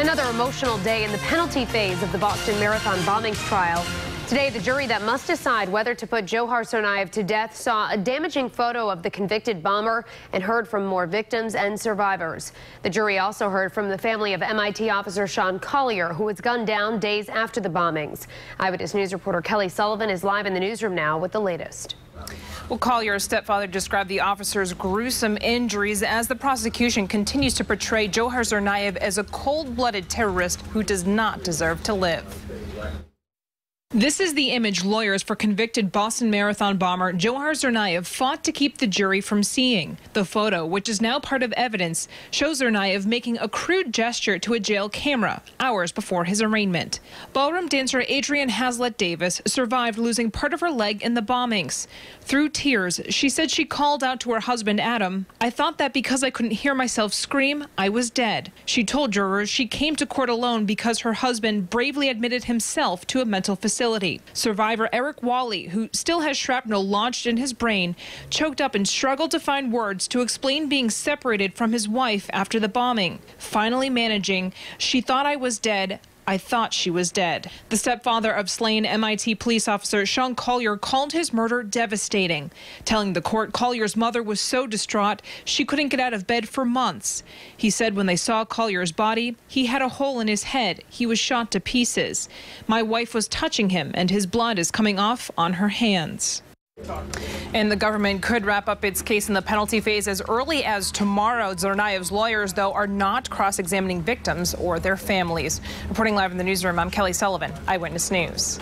Another emotional day in the penalty phase of the Boston Marathon bombings trial. Today, the jury that must decide whether to put Dzhokhar Tsarnaev to death saw a damaging photo of the convicted bomber and heard from more victims and survivors. The jury also heard from the family of MIT officer Sean Collier, who was gunned down days after the bombings. Eyewitness News reporter Kelly Sullivan is live in the newsroom now with the latest. Well, Collier's stepfather described the officer's gruesome injuries as the prosecution continues to portray Dzhokhar Tsarnaev as a cold-blooded terrorist who does not deserve to live. This is the image lawyers for convicted Boston Marathon bomber Dzhokhar Tsarnaev fought to keep the jury from seeing. The photo, which is now part of evidence, shows Tsarnaev making a crude gesture to a jail camera hours before his arraignment. Ballroom dancer Adrienne Hazlitt-Davis survived losing part of her leg in the bombings. Through tears, she said she called out to her husband, Adam, "I thought that because I couldn't hear myself scream, I was dead." She told jurors she came to court alone because her husband bravely admitted himself to a mental facility. Survivor Eric Wally, who still has shrapnel lodged in his brain, choked up and struggled to find words to explain being separated from his wife after the bombing. Finally managing, "She thought I was dead. I thought she was dead." The stepfather of slain MIT police officer Sean Collier called his murder devastating, telling the court Collier's mother was so distraught she couldn't get out of bed for months. He said when they saw Collier's body, he had a hole in his head. He was shot to pieces. "My wife was touching him and his blood is coming off on her hands." And the government could wrap up its case in the penalty phase as early as tomorrow. Tsarnaev's lawyers, though, are not cross-examining victims or their families. Reporting live in the newsroom, I'm Kelly Sullivan, Eyewitness News.